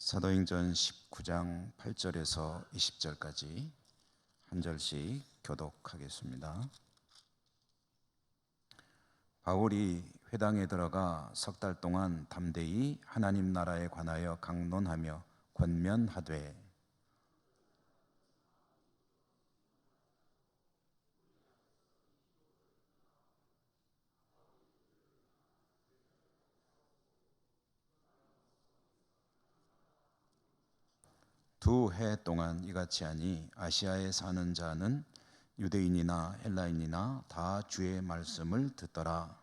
사도행전 19장 8절에서 20절까지 한 절씩 교독하겠습니다. 바울이 회당에 들어가 석 달 동안 담대히 하나님 나라에 관하여 강론하며 권면하되 두 해 동안 이같이 하니 아시아에 사는 자는 유대인이나 헬라인이나 다 주의 말씀을 듣더라.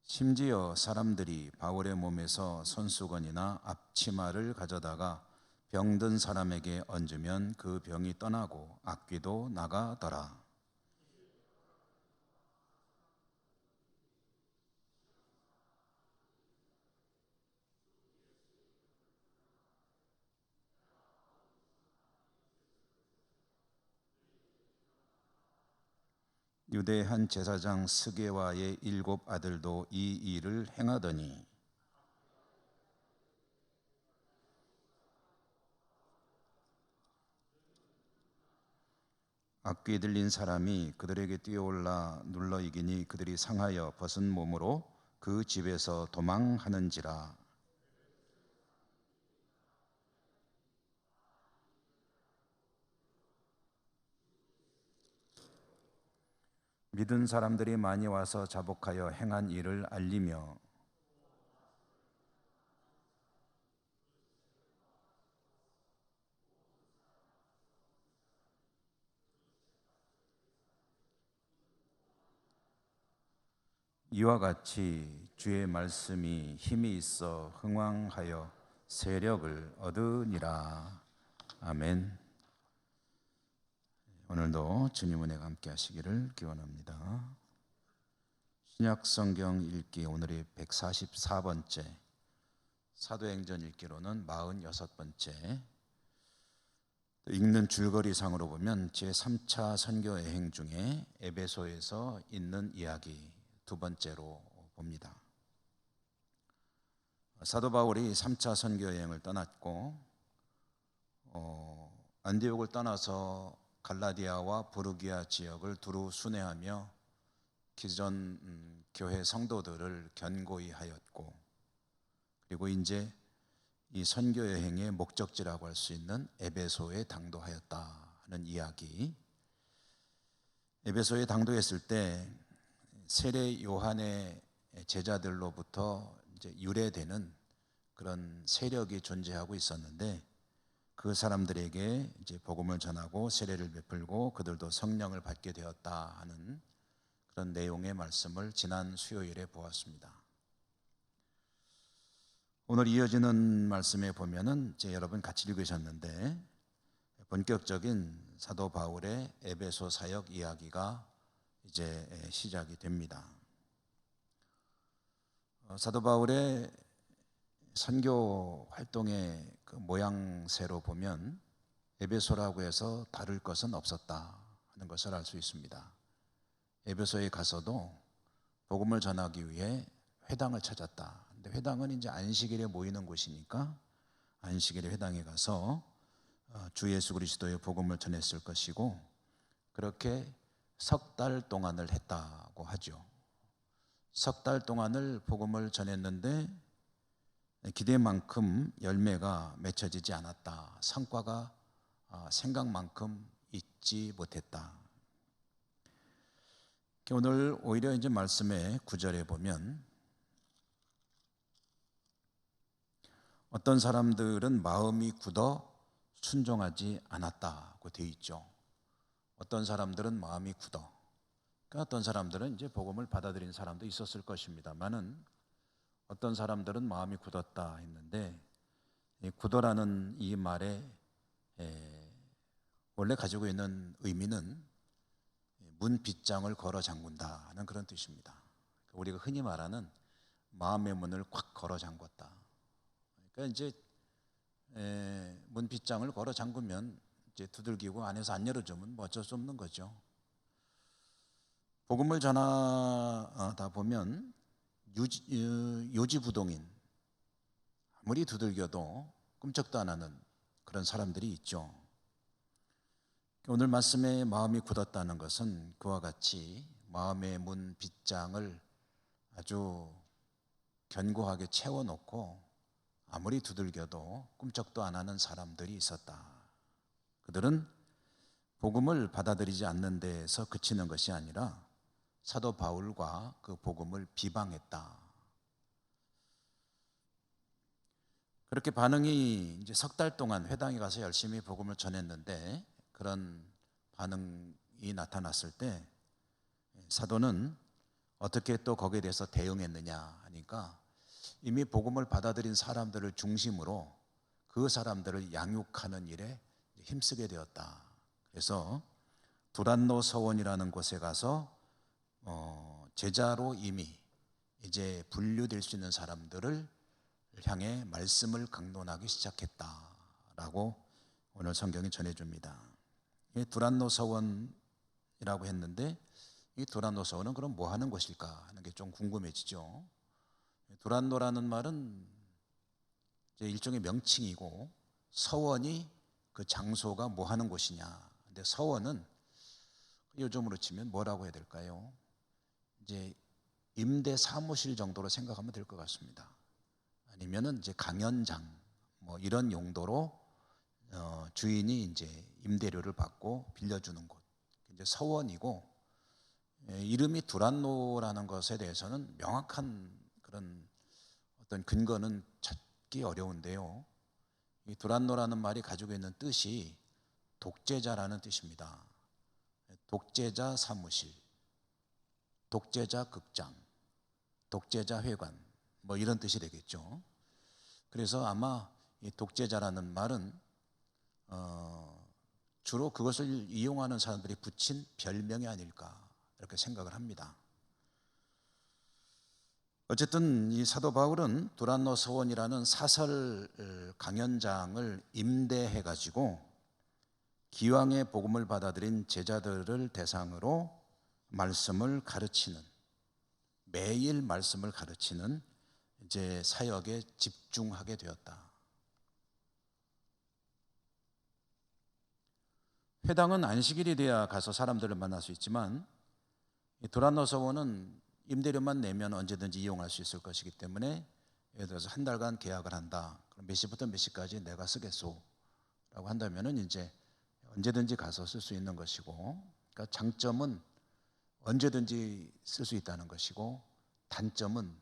심지어 사람들이 바울의 몸에서 손수건이나 앞치마를 가져다가 병든 사람에게 얹으면 그 병이 떠나고 악귀도 나가더라. 유대 한 제사장 스게와의 7 아들도 이 일을 행하더니 악귀 들린 사람이 그들에게 뛰어올라 눌러 이기니 그들이 상하여 벗은 몸으로 그 집에서 도망하는지라. 믿은 사람들이 많이 와서 자복하여 행한 일을 알리며 이와 같이 주의 말씀이 힘이 있어 흥왕하여 세력을 얻으니라. 아멘. 오늘도 주님 은혜가 함께 하시기를 기원합니다. 신약 성경 읽기 오늘이 144번째, 사도행전 읽기로는 46번째. 읽는 줄거리상으로 보면 제3차 선교 여행 중에 에베소에서 있는 이야기 두 번째로 봅니다. 사도 바울이 3차 선교 여행을 떠났고 안디옥을 떠나서 갈라디아와 부르기아 지역을 두루 순회하며 기존 교회 성도들을 견고히 하였고, 그리고 이제 이 선교 여행의 목적지라고 할 수 있는 에베소에 당도하였다 하는 이야기. 에베소에 당도했을 때 세례 요한의 제자들로부터 이제 유래되는 그런 세력이 존재하고 있었는데, 그 사람들에게 이제 복음을 전하고 세례를 베풀고 그들도 성령을 받게 되었다 하는 그런 내용의 말씀을 지난 수요일에 보았습니다. 오늘 이어지는 말씀에 보면은 이제 여러분 같이 읽으셨는데 본격적인 사도 바울의 에베소 사역 이야기가 이제 시작이 됩니다. 사도 바울의 선교 활동의 그 모양새로 보면 에베소라고 해서 다룰 것은 없었다 하는 것을 알 수 있습니다. 에베소에 가서도 복음을 전하기 위해 회당을 찾았다. 근데 회당은 이제 안식일에 모이는 곳이니까 안식일에 회당에 가서 주 예수 그리스도의 복음을 전했을 것이고, 그렇게 석 달 동안을 했다고 하죠. 석 달 동안을 복음을 전했는데 기대만큼 열매가 맺혀지지 않았다. 성과가 생각만큼 있지 못했다. 오늘 오히려 이제 말씀의 9절에 보면 어떤 사람들은 마음이 굳어 순종하지 않았다고 되어 있죠. 어떤 사람들은 마음이 굳어. 그러니까 어떤 사람들은 이제 복음을 받아들인 사람도 있었을 것입니다만은 어떤 사람들은 마음이 굳었다 했는데, 굳어라는 이 말에 원래 가지고 있는 의미는 문 빗장을 걸어 잠근다 하는 그런 뜻입니다. 우리가 흔히 말하는 마음의 문을 콱 걸어 잠궜다. 그러니까 이제 문 빗장을 걸어 잠그면 이제 두들기고 안에서 안 열어주면 뭐 어쩔 수 없는 거죠. 복음을 전하다 보면 요지부동인, 아무리 두들겨도 꿈쩍도 안 하는 그런 사람들이 있죠. 오늘 말씀에 마음이 굳었다는 것은 그와 같이 마음의 문 빗장을 아주 견고하게 채워놓고 아무리 두들겨도 꿈쩍도 안 하는 사람들이 있었다. 그들은 복음을 받아들이지 않는 데에서 그치는 것이 아니라 사도 바울과 그 복음을 비방했다. 그렇게 반응이 이제 석 달 동안 회당에 가서 열심히 복음을 전했는데 그런 반응이 나타났을 때 사도는 어떻게 또 거기에 대해서 대응했느냐 하니까 이미 복음을 받아들인 사람들을 중심으로 그 사람들을 양육하는 일에 힘쓰게 되었다. 그래서 두란노 서원이라는 곳에 가서 제자로 이미 이제 분류될 수 있는 사람들을 향해 말씀을 강론하기 시작했다라고 오늘 성경이 전해줍니다. 두란노 서원이라고 했는데 이 두란노 서원은 그럼 뭐 하는 곳일까 하는 게 좀 궁금해지죠. 두란노라는 말은 이제 일종의 명칭이고 서원이 그 장소가 뭐 하는 곳이냐. 근데 서원은 요즘으로 치면 뭐라고 해야 될까요? 이제 임대 사무실 정도로 생각하면 될 것 같습니다. 아니면은 이제 강연장 뭐 이런 용도로 주인이 이제 임대료를 받고 빌려주는 곳, 이제 서원이고, 이름이 두란노라는 것에 대해서는 명확한 그런 어떤 근거는 찾기 어려운데요. 이 두란노라는 말이 가지고 있는 뜻이 독재자라는 뜻입니다. 독재자 사무실, 독재자 극장, 독재자 회관 뭐 이런 뜻이 되겠죠. 그래서 아마 이 독재자라는 말은 주로 그것을 이용하는 사람들이 붙인 별명이 아닐까 이렇게 생각을 합니다. 어쨌든 이 사도 바울은 두란노 서원이라는 사설 강연장을 임대해 가지고 기왕의 복음을 받아들인 제자들을 대상으로 말씀을 가르치는, 매일 말씀을 가르치는 이제 사역에 집중하게 되었다. 회당은 안식일이 돼야 가서 사람들을 만날 수 있지만 두란노 서원은 임대료만 내면 언제든지 이용할 수 있을 것이기 때문에 예를 들어서 한 달간 계약을 한다. 그럼 몇 시부터 몇 시까지 내가 쓰겠소 라고 한다면은 이제 언제든지 가서 쓸 수 있는 것이고, 그러니까 장점은 언제든지 쓸 수 있다는 것이고, 단점은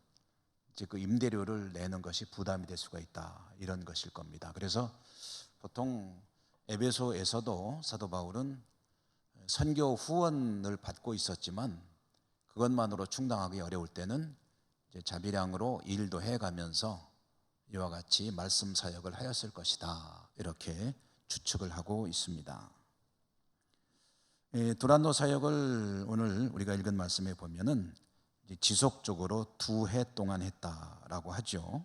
이제 그 임대료를 내는 것이 부담이 될 수가 있다 이런 것일 겁니다. 그래서 보통 에베소에서도 사도 바울은 선교 후원을 받고 있었지만 그것만으로 충당하기 어려울 때는 이제 자비량으로 일도 해가면서 이와 같이 말씀 사역을 하였을 것이다 이렇게 추측을 하고 있습니다. 두란노 사역을 오늘 우리가 읽은 말씀에 보면은 지속적으로 2해 동안 했다라고 하죠.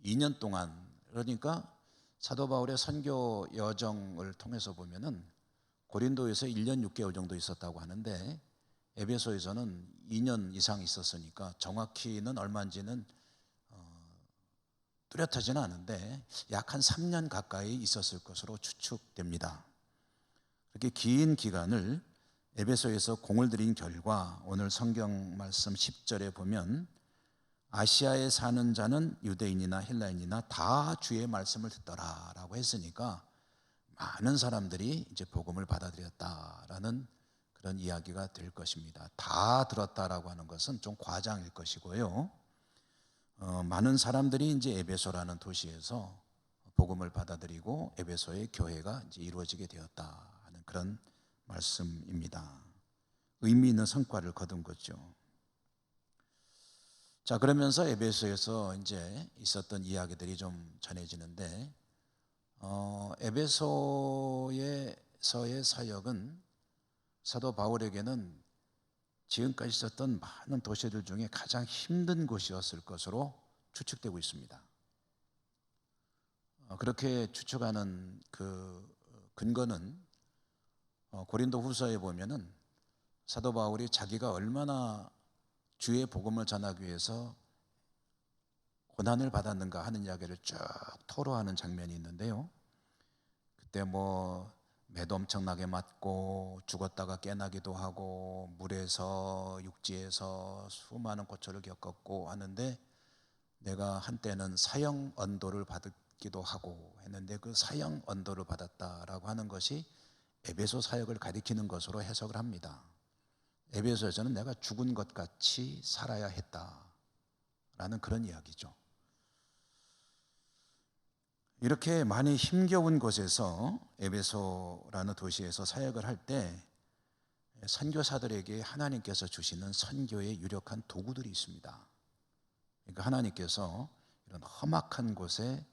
2년 동안, 그러니까 사도 바울의 선교 여정을 통해서 보면은 고린도에서 1년 6개월 정도 있었다고 하는데 에베소에서는 2년 이상 있었으니까 정확히는 얼마인지는 뚜렷하지는 않은데 약 한 3년 가까이 있었을 것으로 추측됩니다. 그렇게 긴 기간을 에베소에서 공을 들인 결과 오늘 성경 말씀 10절에 보면 아시아에 사는 자는 유대인이나 헬라인이나 다 주의 말씀을 듣더라라고 했으니까 많은 사람들이 이제 복음을 받아들였다라는 그런 이야기가 될 것입니다. 다 들었다라고 하는 것은 좀 과장일 것이고요. 많은 사람들이 이제 에베소라는 도시에서 복음을 받아들이고 에베소의 교회가 이제 이루어지게 되었다 하는 그런 말씀입니다. 의미 있는 성과를 거둔 거죠. 자, 그러면서 에베소에서 이제 있었던 이야기들이 좀 전해지는데, 에베소에서의 사역은 사도 바울에게는 지금까지 있었던 많은 도시들 중에 가장 힘든 곳이었을 것으로 추측되고 있습니다. 그렇게 추측하는 그 근거는 고린도 후서에 보면은 사도 바울이 자기가 얼마나 주의 복음을 전하기 위해서 고난을 받았는가 하는 이야기를 쭉 토로하는 장면이 있는데요. 그때 매도 엄청나게 맞고 죽었다가 깨나기도 하고 물에서 육지에서 수많은 고초를 겪었고 하는데, 내가 한때는 사형 언도를 받기도 하고 했는데 그 사형 언도를 받았다라고 하는 것이 에베소 사역을 가리키는 것으로 해석을 합니다. 에베소에서는 내가 죽은 것 같이 살아야 했다라는 그런 이야기죠. 이렇게 많이 힘겨운 곳에서, 에베소라는 도시에서 사역을 할 때 선교사들에게 하나님께서 주시는 선교의 유력한 도구들이 있습니다. 그러니까 하나님께서 이런 험악한 곳에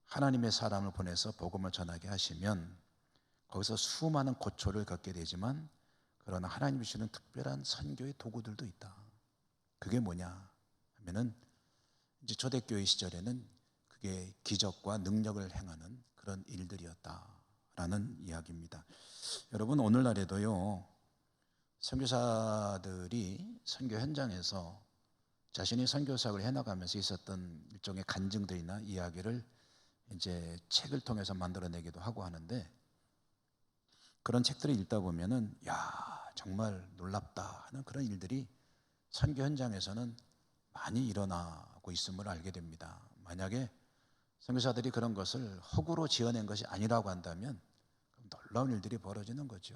하나님의 사람을 보내서 복음을 전하게 하시면 거기서 수많은 고초를 겪게 되지만, 그러나 하나님이 주시는 특별한 선교의 도구들도 있다. 그게 뭐냐 하면은, 이제 초대교회 시절에는 그게 기적과 능력을 행하는 그런 일들이었다라는 이야기입니다. 여러분, 오늘날에도요, 선교사들이 선교 현장에서 자신이 선교사역을 해나가면서 있었던 일종의 간증들이나 이야기를 이제 책을 통해서 만들어내기도 하고 하는데, 그런 책들을 읽다 보면은 정말 놀랍다 하는 그런 일들이 선교 현장에서는 많이 일어나고 있음을 알게 됩니다. 만약에 선교사들이 그런 것을 허구로 지어낸 것이 아니라고 한다면 놀라운 일들이 벌어지는 거죠.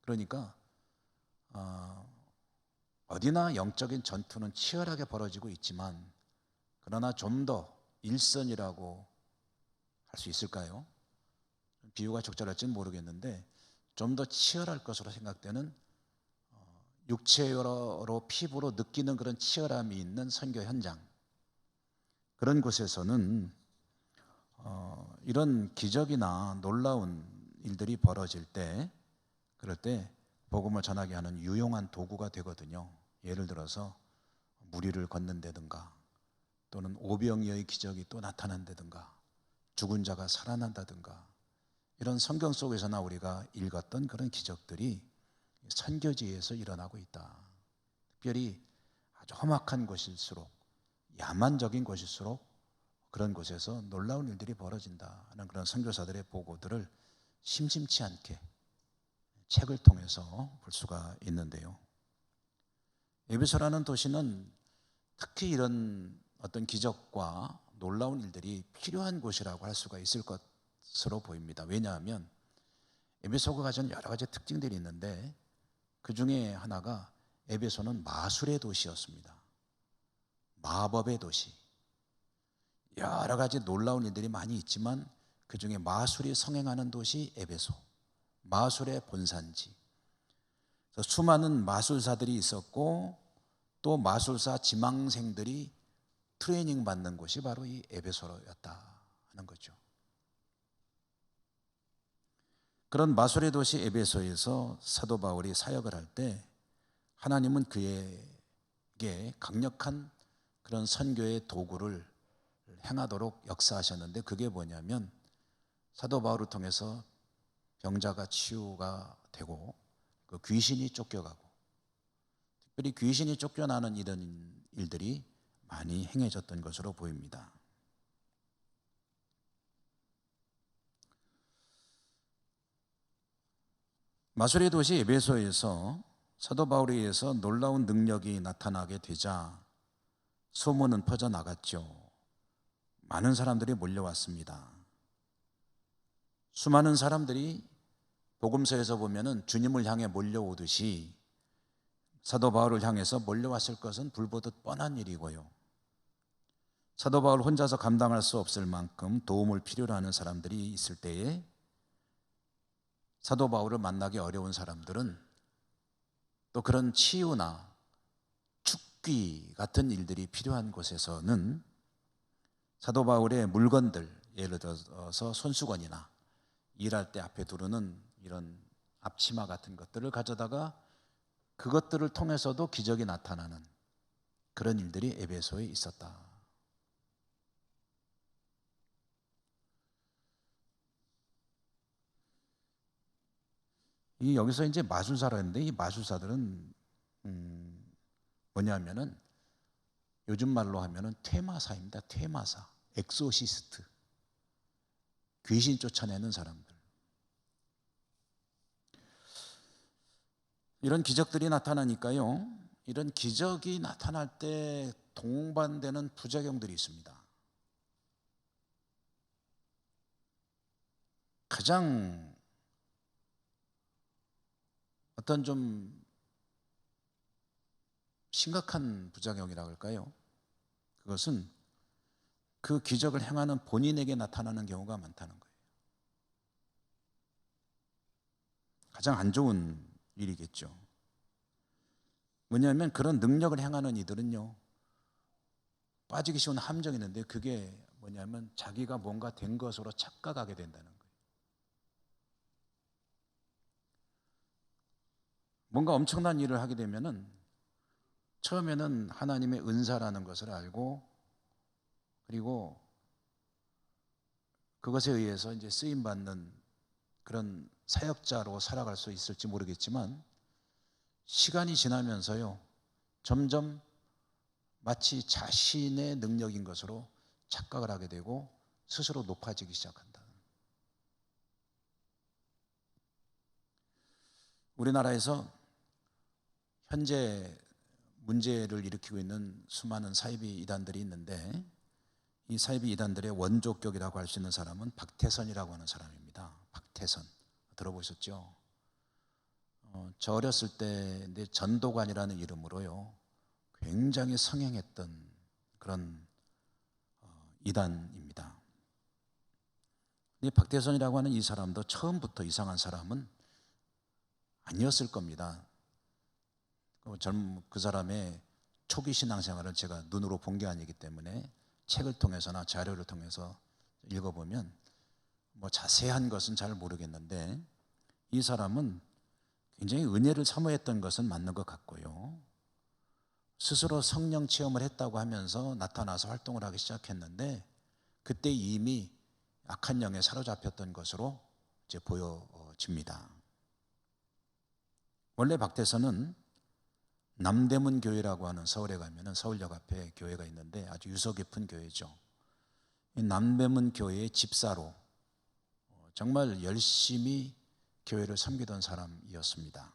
그러니까 어디나 영적인 전투는 치열하게 벌어지고 있지만, 그러나 좀 더 일선이라고 할 수 있을까요? 비유가 적절할지는 모르겠는데, 좀 더 치열할 것으로 생각되는, 육체로 피부로 느끼는 그런 치열함이 있는 선교 현장, 그런 곳에서는 이런 기적이나 놀라운 일들이 벌어질 때, 그럴 때 복음을 전하게 하는 유용한 도구가 되거든요. 예를 들어서 무리를 걷는다든가, 또는 오병이어의 기적이 또 나타난다든가, 죽은 자가 살아난다든가, 이런 성경 속에서나 우리가 읽었던 그런 기적들이 선교지에서 일어나고 있다. 특별히 아주 험악한 곳일수록, 야만적인 곳일수록 그런 곳에서 놀라운 일들이 벌어진다 하는 그런 선교사들의 보고들을 심심치 않게 책을 통해서 볼 수가 있는데요. 에베소라는 도시는 특히 이런 어떤 기적과 놀라운 일들이 필요한 곳이라고 할 수가 있을 것으로 보입니다. 왜냐하면 에베소가 가진 여러 가지 특징들이 있는데, 그 중에 하나가 에베소는 마술의 도시였습니다. 마법의 도시. 여러 가지 놀라운 일들이 많이 있지만 그 중에 마술이 성행하는 도시 에베소, 마술의 본산지. 수많은 마술사들이 있었고, 또 마술사 지망생들이 트레이닝 받는 곳이 바로 이 에베소였다 하는 거죠. 그런 마술의 도시 에베소에서 사도 바울이 사역을 할 때, 하나님은 그에게 강력한 그런 선교의 도구를 행하도록 역사하셨는데, 그게 뭐냐면 사도 바울을 통해서 병자가 치유가 되고, 그 귀신이 쫓겨가고, 특별히 귀신이 쫓겨나는 이런 일들이 많이 행해졌던 것으로 보입니다. 마술의 도시 에베소에서 사도 바울에 의해서 놀라운 능력이 나타나게 되자 소문은 퍼져나갔죠. 많은 사람들이 몰려왔습니다. 수많은 사람들이 복음서에서 보면은 주님을 향해 몰려오듯이 사도 바울을 향해서 몰려왔을 것은 불보듯 뻔한 일이고요. 사도 바울 혼자서 감당할 수 없을 만큼 도움을 필요로 하는 사람들이 있을 때에, 사도 바울을 만나기 어려운 사람들은 또 그런 치유나 축귀 같은 일들이 필요한 곳에서는 사도 바울의 물건들, 예를 들어서 손수건이나 일할 때 앞에 두르는 이런 앞치마 같은 것들을 가져다가 그것들을 통해서도 기적이 나타나는 그런 일들이 에베소에 있었다. 여기서 이제 마술사라 했는데, 이 마술사들은 뭐냐면은 요즘 말로 하면은 퇴마사입니다. 퇴마사, 엑소시스트, 귀신 쫓아내는 사람들. 이런 기적들이 나타나니까요, 이런 기적이 나타날 때 동반되는 부작용들이 있습니다. 가장 어떤 좀 심각한 부작용이라고 할까요? 그것은 그 기적을 행하는 본인에게 나타나는 경우가 많다는 거예요. 가장 안 좋은 일이겠죠. 뭐냐면 그런 능력을 행하는 이들은요, 빠지기 쉬운 함정이 있는데 그게 뭐냐면 자기가 뭔가 된 것으로 착각하게 된다는 거예요. 뭔가 엄청난 일을 하게 되면은 처음에는 하나님의 은사라는 것을 알고, 그리고 그것에 의해서 이제 쓰임 받는 그런 사역자로 살아갈 수 있을지 모르겠지만, 시간이 지나면서요, 점점 마치 자신의 능력인 것으로 착각을 하게 되고 스스로 높아지기 시작한다. 우리나라에서 현재 문제를 일으키고 있는 수많은 사이비 이단들이 있는데, 이 사이비 이단들의 원조격이라고 할 수 있는 사람은 박태선이라고 하는 사람입니다. 박태선 들어보셨죠? 저 어렸을 때 내 전도관이라는 이름으로요, 굉장히 성행했던 그런 이단입니다. 이 박태선이라고 하는 이 사람도 처음부터 이상한 사람은 아니었을 겁니다. 그 사람의 초기 신앙생활을 제가 눈으로 본 게 아니기 때문에 책을 통해서나 자료를 통해서 읽어보면 뭐 자세한 것은 잘 모르겠는데, 이 사람은 굉장히 은혜를 사모했던 것은 맞는 것 같고요, 스스로 성령 체험을 했다고 하면서 나타나서 활동을 하기 시작했는데, 그때 이미 악한 영에 사로잡혔던 것으로 이제 보여집니다. 원래 박태선은 남대문 교회라고 하는, 서울에 가면은 서울역 앞에 교회가 있는데 아주 유서 깊은 교회죠. 이 남대문 교회의 집사로 정말 열심히 교회를 섬기던 사람이었습니다.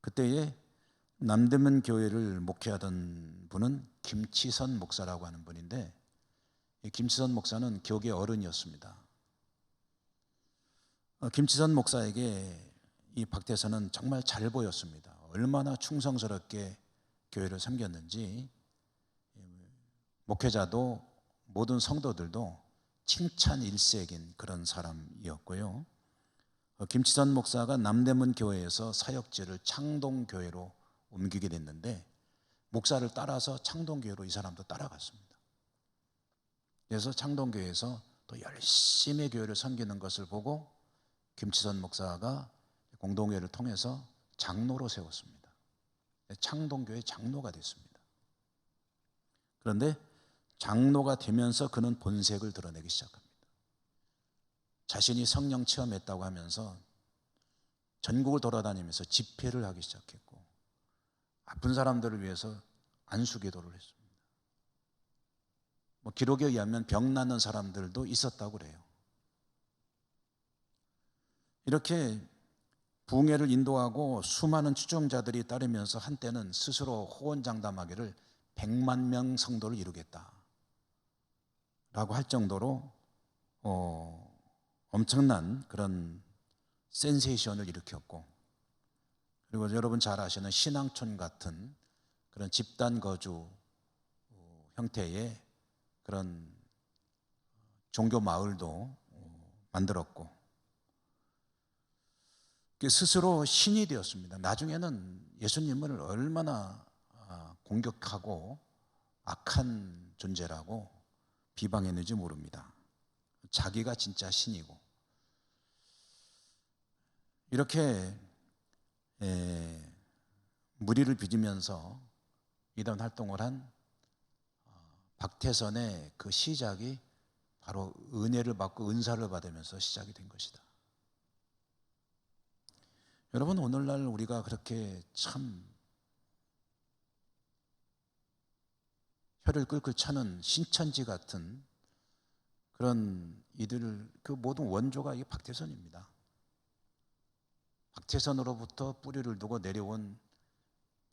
그때에 남대문 교회를 목회하던 분은 김치선 목사라고 하는 분인데, 이 김치선 목사는 교계 어른이었습니다. 김치선 목사에게 이 박태선은 정말 잘 보였습니다. 얼마나 충성스럽게 교회를 섬겼는지 목회자도 모든 성도들도 칭찬 일색인 그런 사람이었고요. 김치선 목사가 남대문 교회에서 사역지를 창동교회로 옮기게 됐는데, 목사를 따라서 창동교회로 이 사람도 따라갔습니다. 그래서 창동교회에서 또 열심히 교회를 섬기는 것을 보고 김치선 목사가 공동회를 통해서 장로로 세웠습니다. 창동교회 장로가 됐습니다. 그런데 장로가 되면서 그는 본색을 드러내기 시작합니다. 자신이 성령 체험했다고 하면서 전국을 돌아다니면서 집회를 하기 시작했고, 아픈 사람들을 위해서 안수기도를 했습니다. 기록에 의하면 병 낫는 사람들도 있었다고 그래요. 이렇게 부흥회를 인도하고 수많은 추종자들이 따르면서 한때는 스스로 호언장담하기를 100만 명 성도를 이루겠다 라고 할 정도로 엄청난 그런 센세이션을 일으켰고, 그리고 여러분 잘 아시는 신앙촌 같은 그런 집단 거주 형태의 그런 종교 마을도 만들었고, 스스로 신이 되었습니다. 나중에는 예수님을 얼마나 공격하고 악한 존재라고 비방했는지 모릅니다. 자기가 진짜 신이고, 이렇게 무리를 빚으면서 이런 활동을 한 박태선의 그 시작이 바로 은혜를 받고 은사를 받으면서 시작이 된 것이다. 여러분, 오늘날 우리가 그렇게 참 혀를 끌끌 차는 신천지 같은 그런 이들을 그 모든 원조가 이 박태선입니다. 박태선으로부터 뿌리를 두고 내려온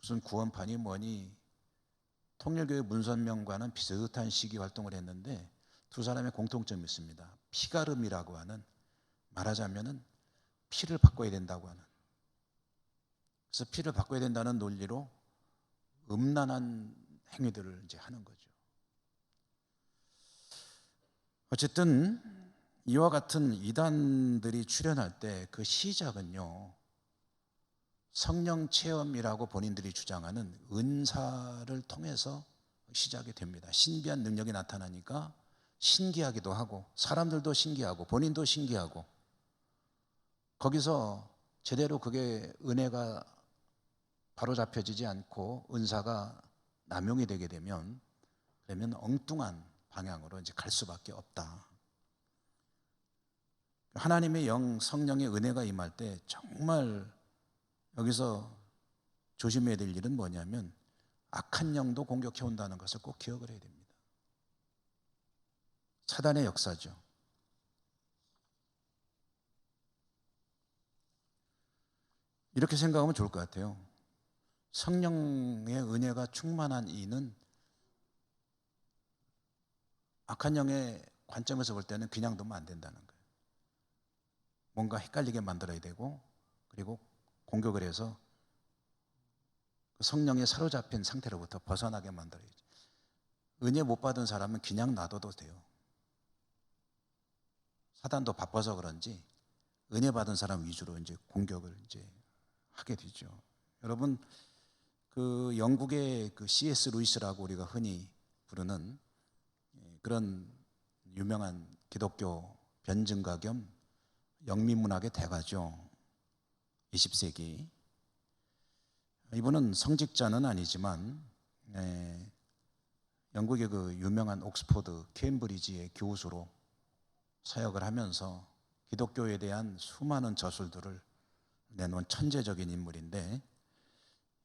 무슨 구원판이 뭐니 통일교회 문선명과는 비슷한 시기 활동을 했는데 두 사람의 공통점이 있습니다. 피가름이라고 하는, 말하자면은 피를 바꿔야 된다고 하는, 그래서 피를 바꿔야 된다는 논리로 음란한 행위들을 이제 하는 거죠. 어쨌든 이와 같은 이단들이 출현할 때 그 시작은요, 성령 체험이라고 본인들이 주장하는 은사를 통해서 시작이 됩니다. 신비한 능력이 나타나니까 신기하기도 하고 사람들도 신기하고 본인도 신기하고, 거기서 제대로 그게 은혜가 바로잡혀지지 않고 은사가 남용이 되게 되면 그러면 엉뚱한 방향으로 이제 갈 수밖에 없다. 하나님의 영, 성령의 은혜가 임할 때 정말 여기서 조심해야 될 일은 뭐냐면 악한 영도 공격해 온다는 것을 꼭 기억을 해야 됩니다. 사단의 역사죠. 이렇게 생각하면 좋을 것 같아요. 성령의 은혜가 충만한 이는 악한 영의 관점에서 볼 때는 그냥 두면 안 된다는 거예요. 뭔가 헷갈리게 만들어야 되고, 그리고 공격을 해서 성령에 사로잡힌 상태로부터 벗어나게 만들어야지. 은혜 못 받은 사람은 그냥 놔둬도 돼요. 사단도 바빠서 그런지 은혜 받은 사람 위주로 이제 공격을 이제 하게 되죠. 여러분, 그 영국의 그 C.S. 루이스라고 우리가 흔히 부르는 그런 유명한 기독교 변증가 겸 영미문학의 대가죠. 20세기. 이분은 성직자는 아니지만 영국의 그 유명한 옥스포드, 케임브리지의 교수로 사역을 하면서 기독교에 대한 수많은 저술들을 내놓은 천재적인 인물인데,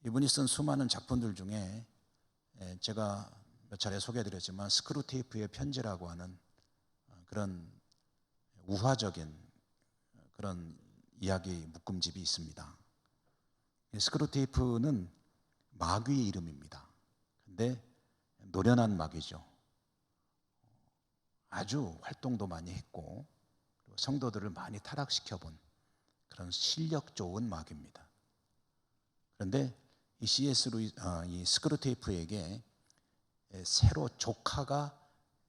이분이 쓴 수많은 작품들 중에 제가 몇 차례 소개해드렸지만 스크루테이프의 편지라고 하는 그런 우화적인 그런 이야기 묶음집이 있습니다. 스크루테이프는 마귀의 이름입니다. 근데 노련한 마귀죠. 아주 활동도 많이 했고 성도들을 많이 타락시켜본 그런 실력 좋은 마귀입니다. 그런데 이 이 스크루테이프에게 새로 조카가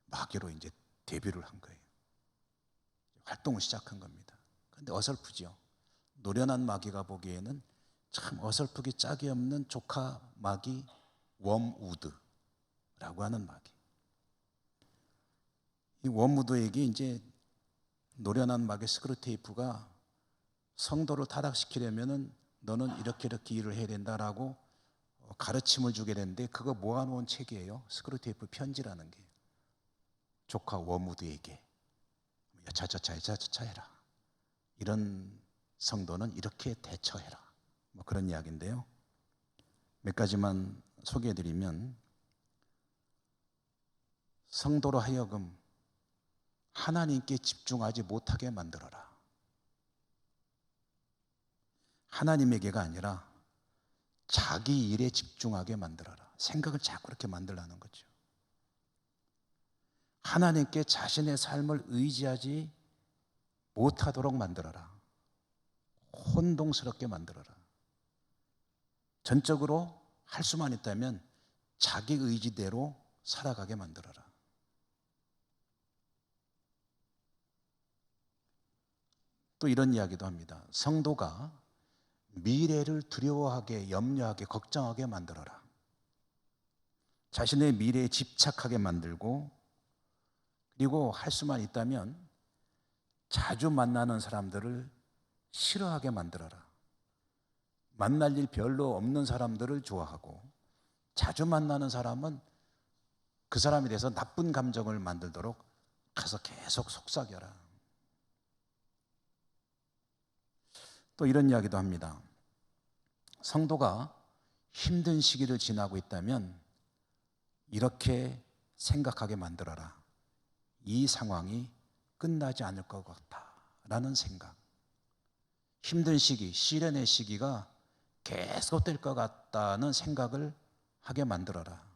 마귀로 이제 데뷔를 한 거예요. 활동을 시작한 겁니다. 그런데 어설프죠. 노련한 마귀가 보기에는 참 어설프기 짝이 없는 조카 마귀 웜우드라고 하는 마귀. 이 웜우드에게 이제 노련한 마귀 스크루테이프가 성도를 타락시키려면은 너는 이렇게 일을 해야 된다라고 가르침을 주게 되는데, 그거 모아놓은 책이에요. 스크루테이프 편지라는 게. 조카 웜우드에게 여차저차 해라. 이런 성도는 이렇게 대처해라. 뭐 그런 이야기인데요. 몇 가지만 소개해드리면, 성도로 하여금 하나님께 집중하지 못하게 만들어라. 하나님에게가 아니라 자기 일에 집중하게 만들어라. 생각을 자꾸 그렇게 만들라는 거죠. 하나님께 자신의 삶을 의지하지 못하도록 만들어라. 혼동스럽게 만들어라. 전적으로 할 수만 있다면 자기 의지대로 살아가게 만들어라. 또 이런 이야기도 합니다. 성도가 미래를 두려워하게, 염려하게, 걱정하게 만들어라. 자신의 미래에 집착하게 만들고, 그리고 할 수만 있다면 자주 만나는 사람들을 싫어하게 만들어라. 만날 일 별로 없는 사람들을 좋아하고, 자주 만나는 사람은 그 사람에 대해서 나쁜 감정을 만들도록 가서 계속 속삭여라. 또 이런 이야기도 합니다. 성도가 힘든 시기를 지나고 있다면 이렇게 생각하게 만들어라. 이 상황이 끝나지 않을 것 같다라는 생각. 힘든 시기, 시련의 시기가 계속될 것 같다는 생각을 하게 만들어라.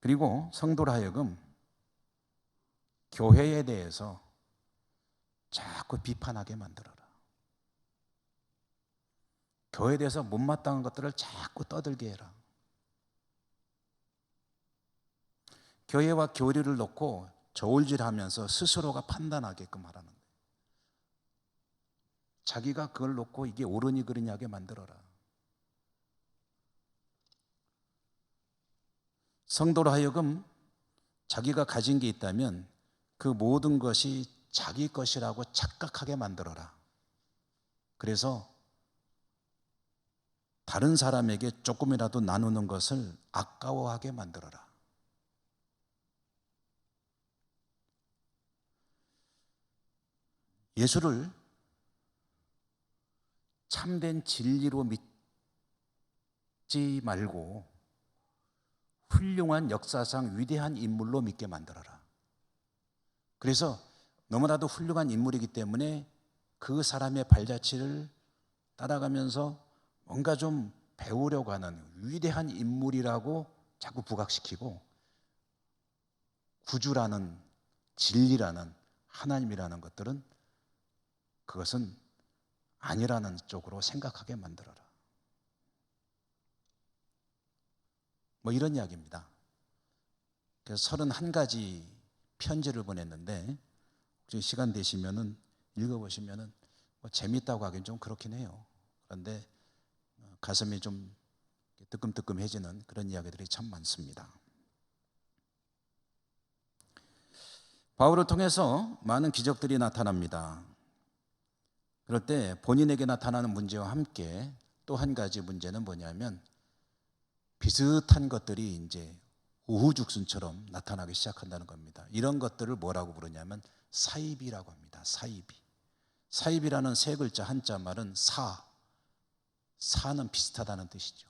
그리고 성도로 하여금 교회에 대해서 자꾸 비판하게 만들어라. 교회에 대해서 못마땅한 것들을 자꾸 떠들게 해라. 교회와 교리를 놓고 저울질하면서 스스로가 판단하게끔 하라는 거예요. 자기가 그걸 놓고 이게 옳으니 그르냐게 만들어라. 성도로 하여금 자기가 가진 게 있다면 그 모든 것이 자기 것이라고 착각하게 만들어라. 그래서 다른 사람에게 조금이라도 나누는 것을 아까워하게 만들어라. 예수를 참된 진리로 믿지 말고 훌륭한 역사상 위대한 인물로 믿게 만들어라. 그래서 너무나도 훌륭한 인물이기 때문에 그 사람의 발자취를 따라가면서 뭔가 좀 배우려고 하는 위대한 인물이라고 자꾸 부각시키고, 구주라는, 진리라는, 하나님이라는 것들은 그것은 아니라는 쪽으로 생각하게 만들어라. 뭐 이런 이야기입니다. 그래서 31가지 편지를 보냈는데 혹시 시간 되시면은 읽어보시면은 뭐 재밌다고 하긴 좀 그렇긴 해요. 그런데 가슴이 좀 뜨끔뜨끔해지는 그런 이야기들이 참 많습니다. 바울을 통해서 많은 기적들이 나타납니다. 그럴 때 본인에게 나타나는 문제와 함께 또 한 가지 문제는 뭐냐면 비슷한 것들이 이제 우후죽순처럼 나타나기 시작한다는 겁니다. 이런 것들을 뭐라고 부르냐면 사입이라고 합니다. 사입이. 사입이라는 세 글자 한자 말은 사는 비슷하다는 뜻이죠.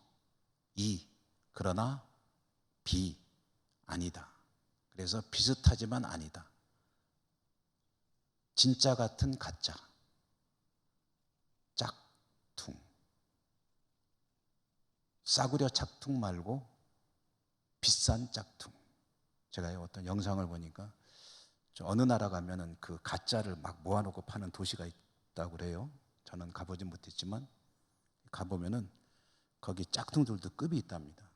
그러나 아니다. 그래서 비슷하지만 아니다. 진짜 같은 가짜. 짝퉁. 싸구려 짝퉁 말고 비싼 짝퉁. 제가 어떤 영상을 보니까 어느 나라 가면은 그 가짜를 막 모아놓고 파는 도시가 있다고 그래요. 저는 가보진 못했지만 가보면은 거기 짝퉁들도 급이 있답니다.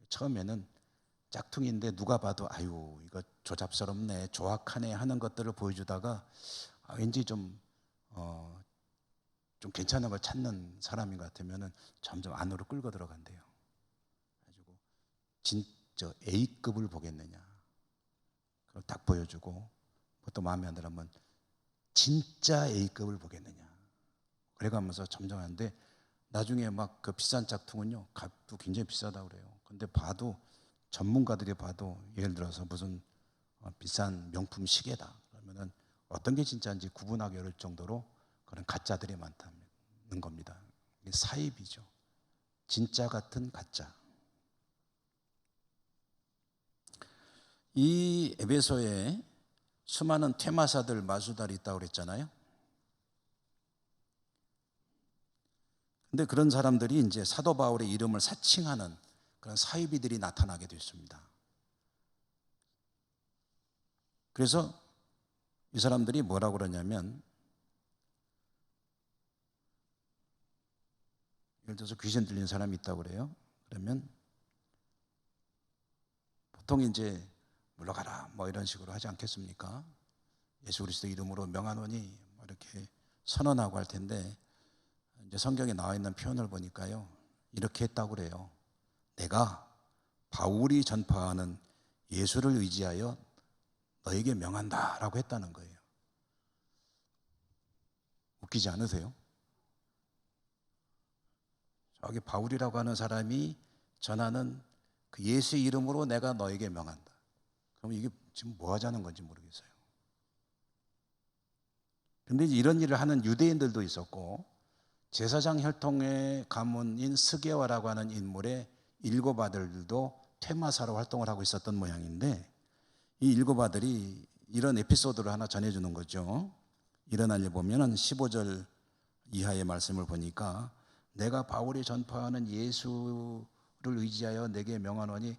처음에는 짝퉁인데 누가 봐도 아유 이거 조잡스럽네, 조악하네 하는 것들을 보여주다가 왠지 좀 괜찮은 걸 찾는 사람인 것 같으면은 점점 안으로 끌고 들어간대요. 가지고 진짜 A급을 보겠느냐, 그걸 딱 보여주고 또 마음에 안 들면 진짜 A급을 보겠느냐. 그래가면서 점점 하는데 나중에 막 그 비싼 짝퉁은요 값도 굉장히 비싸다고 그래요. 근데 봐도 전문가들이 봐도 예를 들어서 무슨 비싼 명품 시계다 그러면은 어떤 게 진짜인지 구분하기 어려울 정도로 그런 가짜들이 많다는 겁니다. 이게 사입이죠. 진짜 같은 가짜. 이 에베소에 수많은 퇴마사들, 마수달이 있다고 그랬잖아요. 근데 그런 사람들이 이제 사도 바울의 이름을 사칭하는 그런 사이비들이 나타나게 됐습니다. 그래서 이 사람들이 뭐라고 그러냐면, 예를 들어서 귀신 들린 사람이 있다고 그래요. 그러면 보통 이제 물러가라 뭐 이런 식으로 하지 않겠습니까? 예수 그리스도 이름으로 명하노니 뭐 이렇게 선언하고 할 텐데, 이제 성경에 나와 있는 표현을 보니까요 이렇게 했다고 그래요. 내가 바울이 전파하는 예수를 의지하여 너에게 명한다 라고 했다는 거예요. 웃기지 않으세요? 저기 바울이라고 하는 사람이 전하는 그 예수의 이름으로 내가 너에게 명한다. 그럼 이게 지금 뭐 하자는 건지 모르겠어요. 근데 이런 일을 하는 유대인들도 있었고, 제사장 혈통의 가문인 스게와라고 하는 인물의 일곱 아들들도 퇴마사로 활동을 하고 있었던 모양인데, 이 일곱 아들이 이런 에피소드를 하나 전해주는 거죠. 일어난 일 보면은 15절 이하의 말씀을 보니까, 내가 바울이 전파하는 예수를 의지하여 내게 명하노니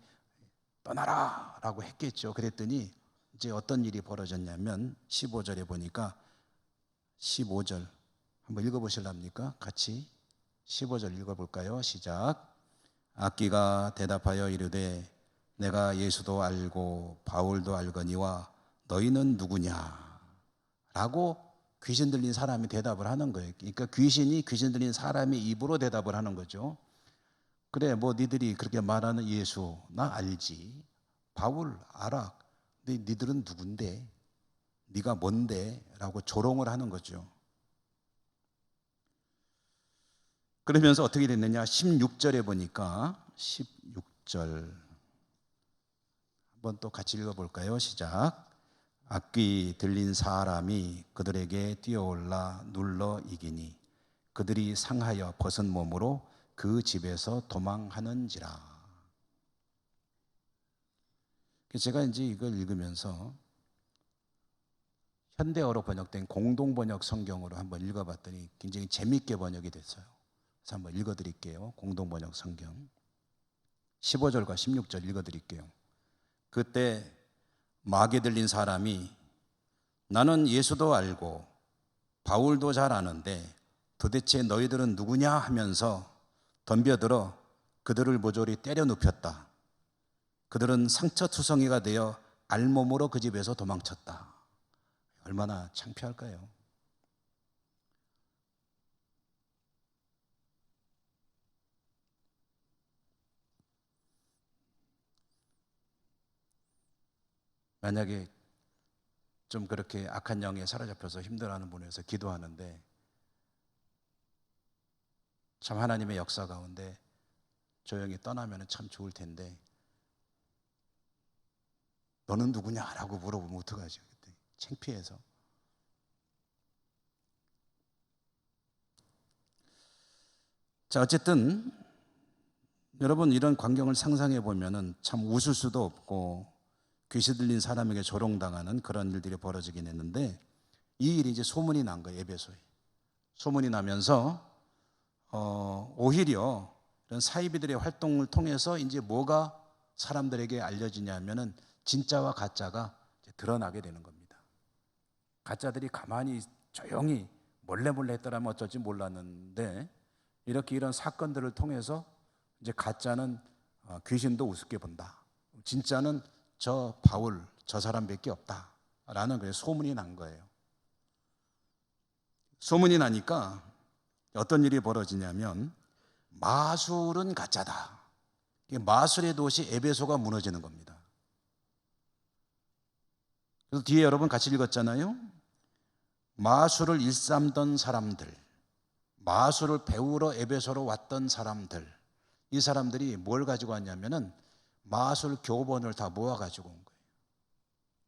떠나라 라고 했겠죠. 그랬더니 이제 어떤 일이 벌어졌냐면 15절에 보니까, 15절 한번 읽어보실랍니까? 같이 15절 읽어볼까요? 시작. 악기가 대답하여 이르되 내가 예수도 알고 바울도 알거니와 너희는 누구냐? 라고 귀신 들린 사람이 대답을 하는 거예요. 그러니까 귀신이 귀신 들린 사람의 입으로 대답을 하는 거죠. 그래, 뭐 니들이 그렇게 말하는 예수 나 알지, 바울 알아. 근데 니들은 누군데? 네가 뭔데? 라고 조롱을 하는 거죠. 그러면서 어떻게 됐느냐, 16절에 보니까, 16절 한번 또 같이 읽어볼까요? 시작. 악귀 들린 사람이 그들에게 뛰어올라 눌러 이기니 그들이 상하여 벗은 몸으로 그 집에서 도망하는지라. 제가 이제 이걸 읽으면서 현대어로 번역된 공동번역 성경으로 한번 읽어봤더니 굉장히 재미있게 번역이 됐어요. 그래서 한번 읽어드릴게요. 공동번역 성경 15절과 16절 읽어드릴게요. 그때 마귀 들린 사람이 나는 예수도 알고 바울도 잘 아는데 도대체 너희들은 누구냐 하면서 덤벼들어 그들을 모조리 때려 눕혔다. 그들은 상처투성이가 되어 알몸으로 그 집에서 도망쳤다. 얼마나 창피할까요? 만약에 좀 그렇게 악한 영에 사로잡혀서 힘들어하는 분에서 기도하는데 참 하나님의 역사 가운데 조용히 떠나면 참 좋을 텐데, 너는 누구냐라고 물어보면 어떡하죠? 그때 창피해서. 자, 어쨌든 여러분 이런 광경을 상상해 보면은 참 웃을 수도 없고 귀신 들린 사람에게 조롱당하는 그런 일들이 벌어지긴 했는데, 이 일이 이제 소문이 난 거예요. 에베소에 소문이 나면서 오히려 이런 사이비들의 활동을 통해서 이제 뭐가 사람들에게 알려지냐면은 진짜와 가짜가 이제 드러나게 되는 겁니다. 가짜들이 가만히 조용히 몰래 했더라면 어쩔지 몰랐는데, 이렇게 이런 사건들을 통해서 이제 가짜는 귀신도 우습게 본다, 진짜는 저 바울 저 사람밖에 없다라는 그 소문이 난 거예요. 소문이 나니까 어떤 일이 벌어지냐면 마술은 가짜다. 마술의 도시 에베소가 무너지는 겁니다. 그래서 뒤에 여러분 같이 읽었잖아요. 마술을 일삼던 사람들, 마술을 배우러 에베소로 왔던 사람들, 이 사람들이 뭘 가지고 왔냐면은 마술 교본을 다 모아가지고 온 거예요.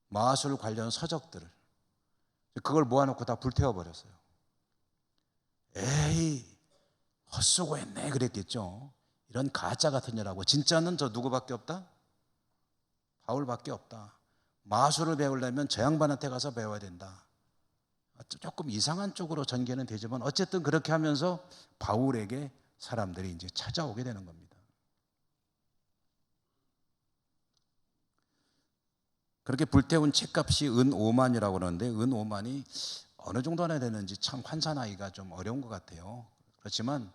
마술 관련 서적들을. 그걸 모아놓고 다 불태워버렸어요. 에이, 헛수고했네 그랬겠죠. 이런 가짜 같은 일하고 진짜는 저 누구밖에 없다? 바울밖에 없다. 마술을 배우려면 저 양반한테 가서 배워야 된다. 조금 이상한 쪽으로 전개는 되지만 어쨌든 그렇게 하면서 바울에게 사람들이 이제 찾아오게 되는 겁니다. 그렇게 불태운 책값이 은 5만이라고 그러는데, 은 5만이 어느 정도나 되는지 참 환산하기가 좀 어려운 것 같아요. 그렇지만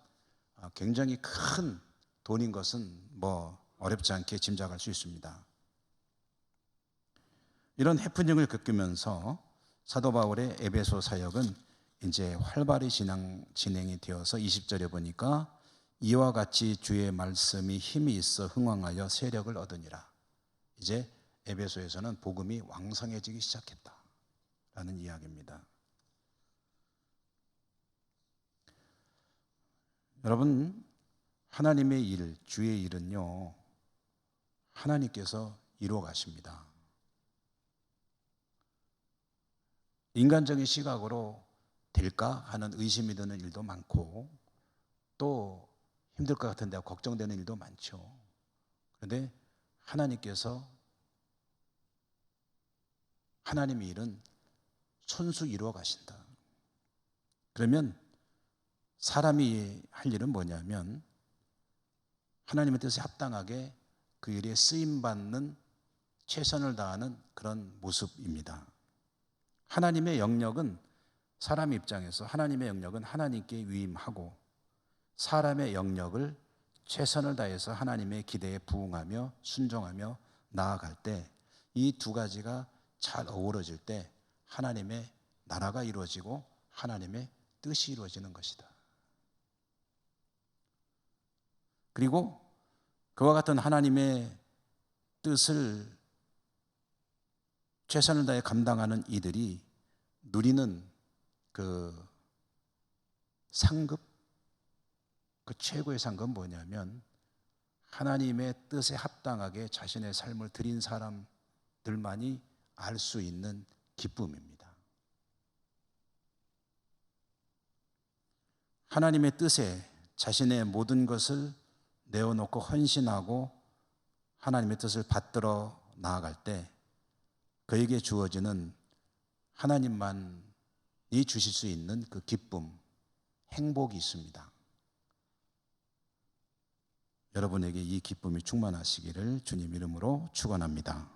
굉장히 큰 돈인 것은 뭐 어렵지 않게 짐작할 수 있습니다. 이런 해프닝을 겪으면서 사도 바울의 에베소 사역은 이제 활발히 진행이 되어서 20절에 보니까 이와 같이 주의 말씀이 힘이 있어 흥왕하여 세력을 얻으니라. 이제 에베소에서는 복음이 왕성해지기 시작했다라는 이야기입니다. 여러분, 하나님의 일, 주의 일은요, 하나님께서 이루어 가십니다. 인간적인 시각으로 될까 하는 의심이 드는 일도 많고 또 힘들 것 같은데 걱정되는 일도 많죠. 그런데 하나님께서 하나님의 일은 손수 이루어 가신다. 그러면 사람이 할 일은 뭐냐면 하나님의 뜻에 합당하게 그 일에 쓰임받는 최선을 다하는 그런 모습입니다. 하나님의 영역은 사람 입장에서 하나님의 영역은 하나님께 위임하고 사람의 영역을 최선을 다해서 하나님의 기대에 부응하며 순종하며 나아갈 때 이 두 가지가 잘 어우러질 때 하나님의 나라가 이루어지고 하나님의 뜻이 이루어지는 것이다. 그리고 그와 같은 하나님의 뜻을 최선을 다해 감당하는 이들이 누리는 그 상급, 그 최고의 상급은 뭐냐면 하나님의 뜻에 합당하게 자신의 삶을 드린 사람들만이 알 수 있는 기쁨입니다. 하나님의 뜻에 자신의 모든 것을 내어놓고 헌신하고 하나님의 뜻을 받들어 나아갈 때 그에게 주어지는 하나님만이 주실 수 있는 그 기쁨, 행복이 있습니다. 여러분에게 이 기쁨이 충만하시기를 주님 이름으로 축원합니다.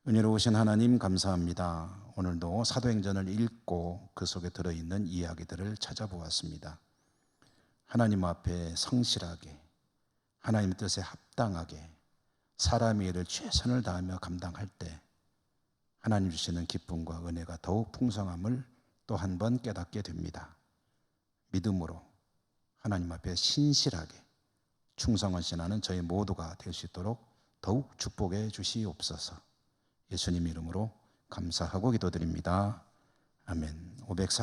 은혜로우신 하나님 감사합니다. 오늘도 사도행전을 읽고 그 속에 들어있는 이야기들을 찾아보았습니다. 하나님 앞에 성실하게 하나님의 뜻에 합당하게 사람의 일을 최선을 다하며 감당할 때 하나님 주시는 기쁨과 은혜가 더욱 풍성함을 또 한 번 깨닫게 됩니다. 믿음으로 하나님 앞에 신실하게 충성헌신하는 저희 모두가 될 수 있도록 더욱 축복해 주시옵소서. 예수님 이름으로 감사하고 기도드립니다. 아멘.